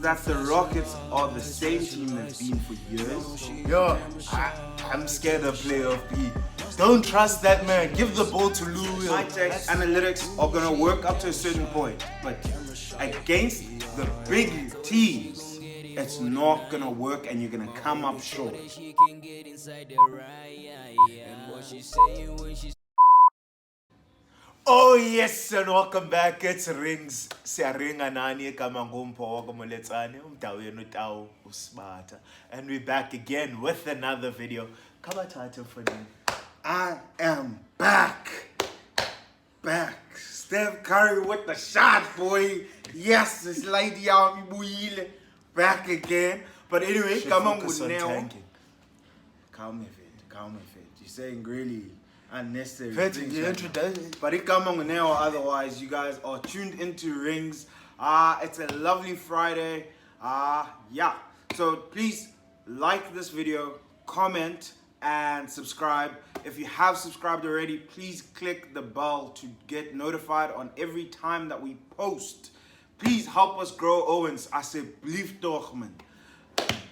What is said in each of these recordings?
that the Rockets are the same team they've been for years. Yo, I'm scared of playoff B. Don't trust that man. Give the ball to Lou. My tech analytics are gonna work up to a certain point, but against the big teams, it's not gonna work, and you're gonna come up short. Oh yes, and welcome back. It's Rings. Siyaringa nani kama ngumpho komoletsane umdawenu tawo usibata. And we're back again with another video. Kabathathe for me. I am back. Steph Curry with the shot, boy. Yes, this lady out back again. But anyway, come on with now. Calm it. You're saying really unnecessary things. But it come on now, otherwise you guys are tuned into Rings. It's a lovely Friday. Yeah. So please like this video, comment, and subscribe. If you have subscribed already, please click the bell to get notified on every time that we post. Please help us grow Owens. I say, blief toch, man.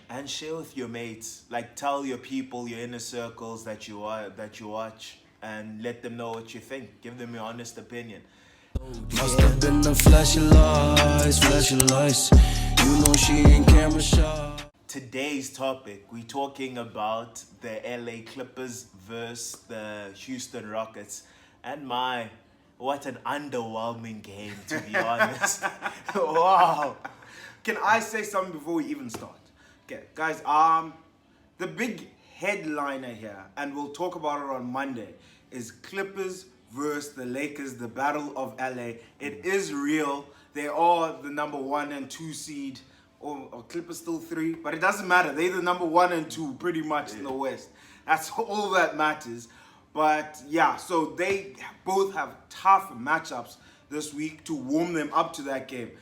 And share with your mates. Like, tell your people, your inner circles that you watch, and let them know what you think. Give them your honest opinion. Must have been the flashing lights. You know she ain't camera shy. Today's topic, we're talking about the LA Clippers versus the Houston Rockets. And what an underwhelming game, to be honest. Wow. Can I say something before we even start? Okay, guys, the big headliner here, and we'll talk about it on Monday, is Clippers versus the Lakers, the Battle of LA. It is real. They are the number 1 and 2 seed. Or Clippers still 3, but it doesn't matter. They're the number 1 and 2 pretty much in the West. That's all that matters. But yeah, so they both have tough matchups this week to warm them up to that game.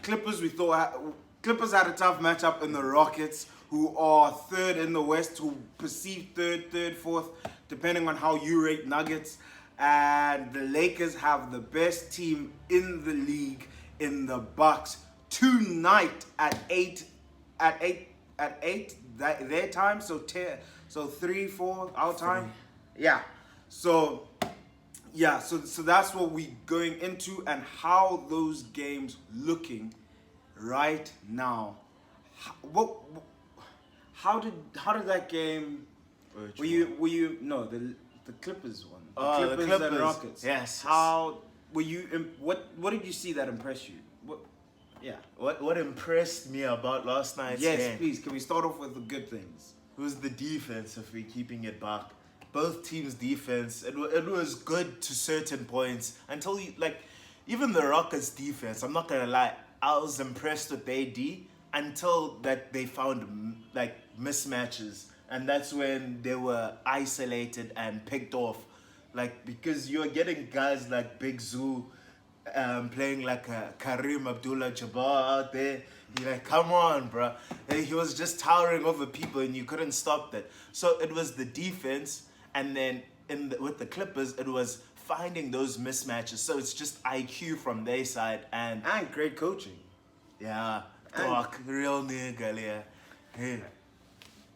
Clippers had a tough matchup in the Rockets, who are 3rd in the West, who perceived 3rd, 4th, depending on how you rate Nuggets. And the Lakers have the best team in the league in the Bucks. Tonight at 8 their time, so 3, 4 our time. Yeah. So that's what we going into, and how those games looking right now. How did that game? Were you no the Clippers one? The Clippers and Rockets. Yes. How were you? What did you see that impressed you? Yeah. What impressed me about last night's game? Yes, please. Can we start off with the good things? It was the defense, if we're keeping it back. Both teams' defense, it was good to certain points until even the Rockets' defense, I'm not gonna lie, I was impressed with their D until that they found mismatches, and that's when they were isolated and picked off, because you're getting guys like Big Zoo. Playing like a Kareem Abdul-Jabbar out there. You're like, come on, bro. He was just towering over people, and you couldn't stop that. So it was the defense, and then with the Clippers, it was finding those mismatches. So it's just IQ from their side, and great coaching. Yeah, talk real nigga, yeah. Hey,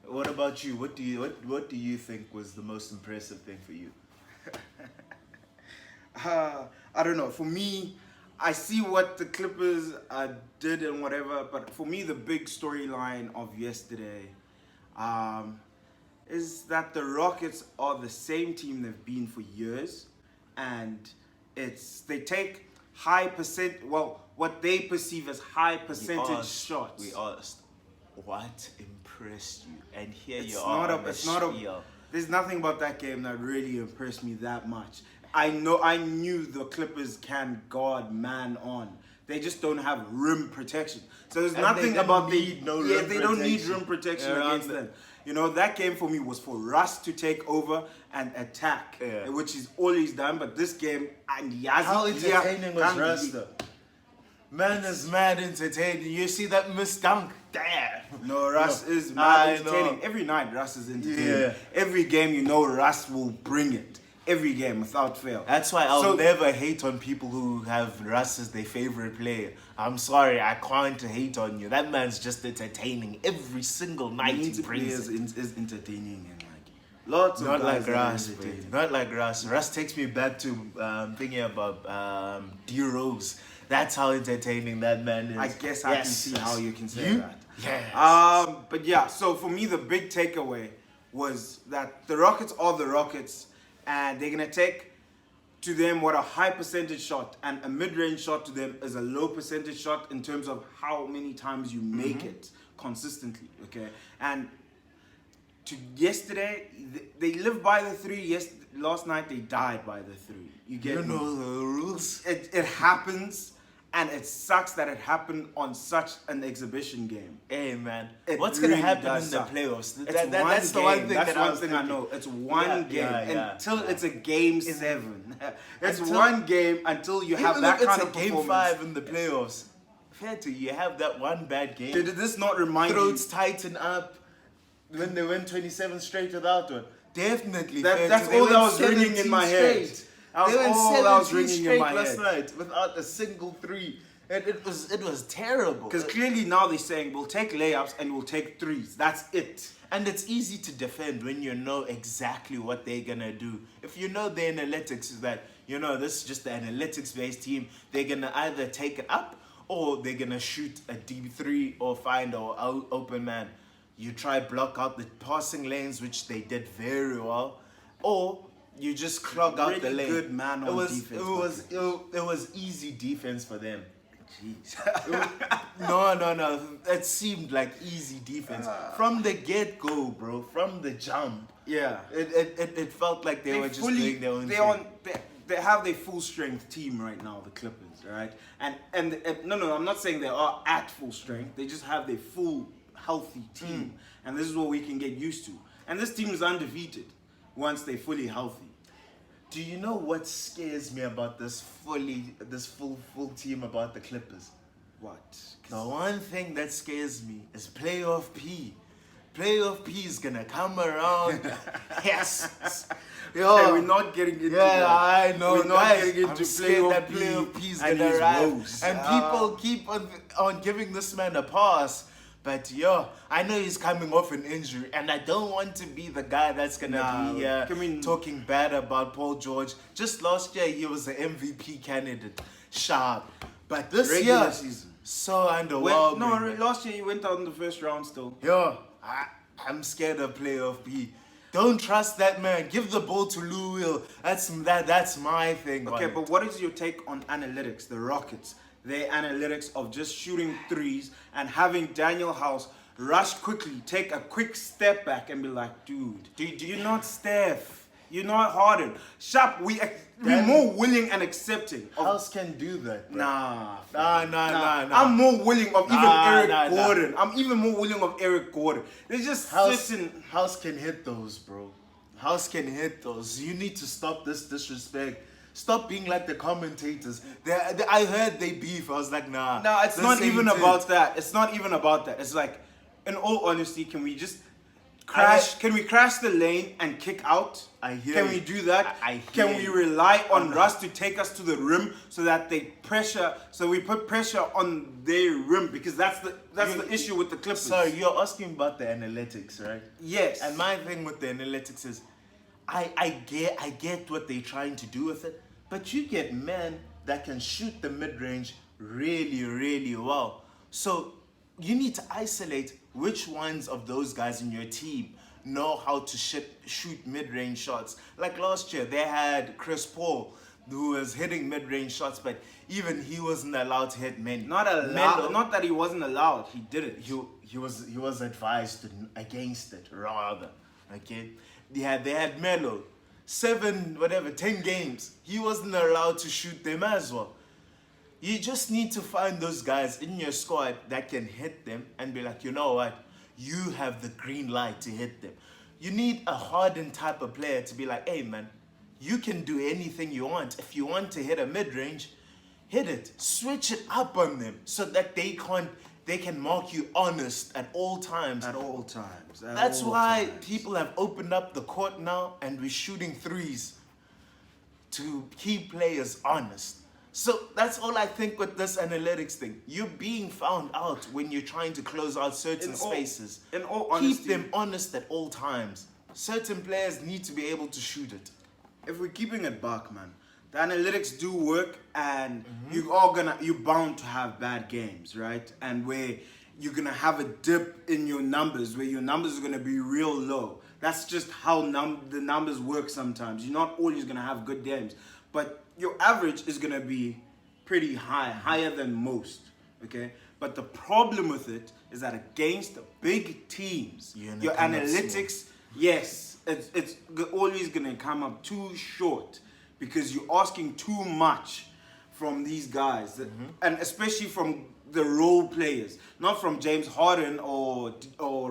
what about you? What do you think was the most impressive thing for you? I don't know. For me, I see what the Clippers did and whatever, but for me, the big storyline of yesterday is that the Rockets are the same team they've been for years, and they take what they perceive as high percentage shots. We asked, what impressed you? And here there's nothing about that game that really impressed me that much. I knew the Clippers can guard man on. They just don't have rim protection. So there's nothing about they don't need rim protection against them. You know, that game for me was for Russ to take over and attack, which is all he's done. But this game, how entertaining was Russ though? Man is mad entertaining. You see that missed dunk? Damn. No, Russ is mad entertaining. Every night Russ is entertaining. Yeah. Every game, Russ will bring it. every game without fail. That's why I'll So- never hate on people who have Russ as their favorite player. I'm sorry, I can't hate on you. That man's just entertaining every single night. He Mean to brings players it. is entertaining and like lots of Not guys like that are Russ, entertaining. babe. Not like Russ. Russ takes me back to thinking about D Rose. That's how entertaining that man is. I guess I can see how you can say that. Yes. But yeah, so for me, the big takeaway was that the Rockets are the Rockets, and they're gonna take to them what a high percentage shot and a mid-range shot to them is a low percentage shot in terms of how many times you make it consistently. Okay, and to yesterday, they lived by the three. Yes, last night they died by the three. You get You me? know the rules. It happens, and it sucks that it happened on such an exhibition game. Hey man, It what's really gonna happen does in the suck. playoffs? It's That's the game. one thing That's that one I was thing thinking. I know. It's one Yeah, game yeah, until yeah. it's a game 7. It's Until- one game until you have Even that if kind it's of a game performance. 5 in the playoffs, fair to you have that one bad game. Did this not remind Throats you? tighten up when they went 27 straight without one. Definitely. That's all that was ringing in my head. That was They went all that was 17 ringing in straight my last head. night without a single three. And it was terrible. Because clearly now they're saying we'll take layups and we'll take threes. That's it. And it's easy to defend when you know exactly what they're gonna do. If you know the analytics is that, this is just an analytics-based team, they're gonna either take it up or they're gonna shoot a deep three or find an open man. You try block out the passing lanes, which they did very well, or you just clog out the Really lane. good man on defense, It was easy defense for them. Jeez. No. It seemed like easy defense from the get-go, bro. From the jump. Yeah. It felt like they were just doing their own thing. They have their full strength team right now, the Clippers, right? And no, I'm not saying they are at full strength. They just have their full healthy team, and this is what we can get used to. And this team is undefeated once they're fully healthy. Do you know what scares me about this full team about the Clippers? What? The one thing that scares me is playoff P. Playoff P is gonna come around. Yes. Yo, Hey, we're not getting into that. yeah, I know. We're not guys, getting into I'm scared that P playoff P is and gonna his arrive, woes. and people keep on giving this man a pass. But I know he's coming off an injury, and I don't want to be the guy that's gonna be talking bad about Paul George. Just last year, he was an MVP candidate, sharp. But this Regular year, season. so underwhelming. Last year he went out in the first round still. I'm scared of playoff B. Don't trust that man. Give the ball to Lou Will. That's my thing. Okay, but what is your take on analytics, the Rockets? Their analytics of just shooting threes and having Daniel House rush quickly, take a quick step back and be like, dude, you're not Steph. You're not Harden. Sharp, we're more willing and accepting. House can do that. Bro. Nah. I'm I'm more willing of even Nah, Eric Gordon. I'm even more willing of Eric Gordon. They just certain. House can hit those, bro. House can hit those. You need to stop this disrespect. Stop being like the commentators. I heard they beef. I was like, nah. No, it's this not ain't even it. about that. It's not even about that. It's like, in all honesty, can we just crash? Can we crash the lane and kick out? I hear Can you. we do that? I Can hear we you. rely on Russ to take us to the rim so that we put pressure on their rim, because that's the issue with the Clippers. So you're asking about the analytics, right? Yes. And my thing with the analytics is, I get what they're trying to do with it, but you get men that can shoot the mid-range really, really well. So you need to isolate which ones of those guys in your team know how to shoot mid-range shots. Like last year, they had Chris Paul, who was hitting mid-range shots, but even he wasn't allowed to hit many. Not allowed. Not that he wasn't allowed. He did it. He was advised against it rather. Okay, they had Melo, 10 games. He wasn't allowed to shoot them as well. You just need to find those guys in your squad that can hit them and be like, you know what, you have the green light to hit them. You need a hardened type of player to be like, hey man, you can do anything you want. If you want to hit a mid-range, hit it. Switch it up on them so that they can mark you honest at all times. At all times. That's why people have opened up the court now and we're shooting threes. to keep players honest. So that's all I think with this analytics thing. You're being found out when you're trying to close out certain spaces. In all honesty, keep them honest at all times. Certain players need to be able to shoot it. if we're keeping it back, man, the analytics do work, and you're bound to have bad games, right? And where you're gonna have a dip in your numbers, where your numbers are gonna be real low. That's just how the numbers work sometimes. You're not always gonna have good games, but your average is gonna be pretty high, higher than most, okay? But the problem with it is that against the big teams, your analytics, yes, it's always gonna come up too short because you're asking too much from these guys, and especially from the role players, not from James Harden or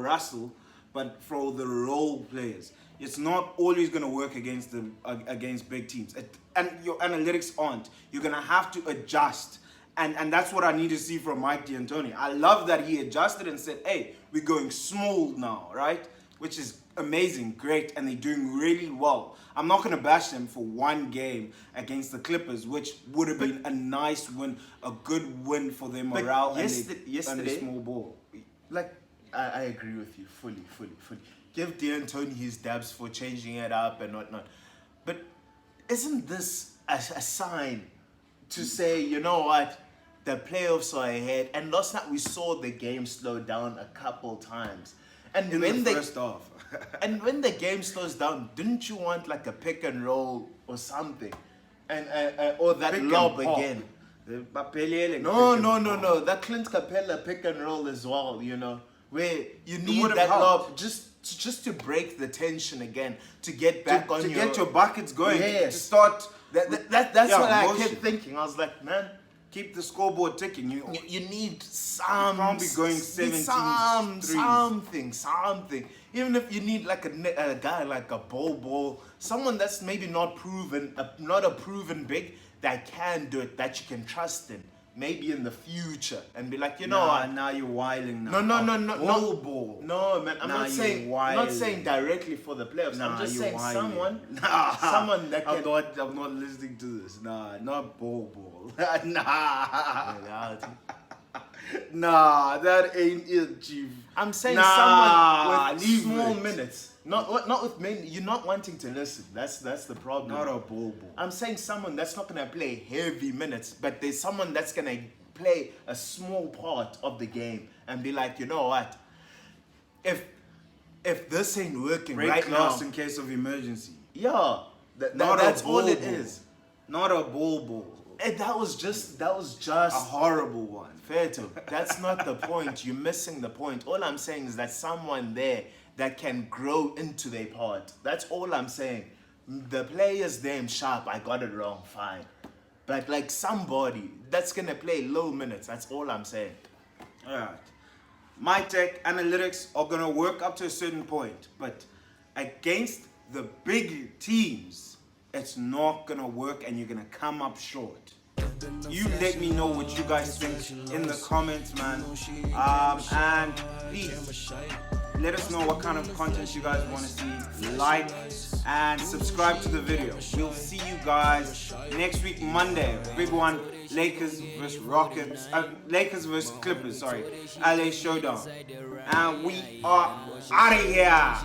Russell, but for the role players. It's not always going to work against big teams, and your analytics aren't. You're going to have to adjust, and that's what I need to see from Mike D'Antoni. I love that he adjusted and said, "Hey, we're going small now," right? Which is amazing, great, and they're doing really well. I'm not going to bash them for one game against the Clippers, which would have been a nice win, a good win for their morale and the small ball. Like, I agree with you fully. Give D'Antoni his dabs for changing it up and whatnot. But isn't this a sign to say, you know what, the playoffs are ahead? And last night we saw the game slow down a couple times. And In the first half. and when the game slows down, didn't you want like a pick and roll or something? And or that lob again? No. That Clint Capella pick and roll as well, you know, where you need that lob just to break the tension again, to get back to get your buckets going, to start. That's what I kept thinking. I was like, man, keep the scoreboard ticking. You need some. You can't be going 17 something. Even if you need like a guy like a Bol, someone that's maybe not a proven big, that can do it, that you can trust in, maybe in the future, and be like, you know what? Now you're wilding now. No, Bol. No, man, I'm not saying directly for the playoffs. I'm just saying someone that can. I'm not listening to this. Nah, not Bol. Nah, that ain't it, Chief. I'm saying someone with small minutes. Not with men. You're not wanting to listen. That's the problem. Not a Bol. I'm saying someone that's not gonna play heavy minutes, but there's someone that's gonna play a small part of the game and be like, you know what? If this ain't working right now, in case of emergency. Yeah, that's all it is. Not a Bol. And that was just a horrible one. Fair to. That's not the point. You're missing the point. All I'm saying is that someone there that can grow into their part. That's all I'm saying. The player's damn sharp. I got it wrong. Fine. But like somebody that's gonna play low minutes. That's all I'm saying. All right. My tech analytics are gonna work up to a certain point, but against the big teams, it's not gonna work, and you're gonna come up short. You let me know what you guys think in the comments, man. And please let us know what kind of content you guys want to see. Like and subscribe to the video. We'll see you guys next week, Monday. Big one, Lakers versus Rockets. Lakers versus Clippers, sorry. LA Showdown. And we are out of here.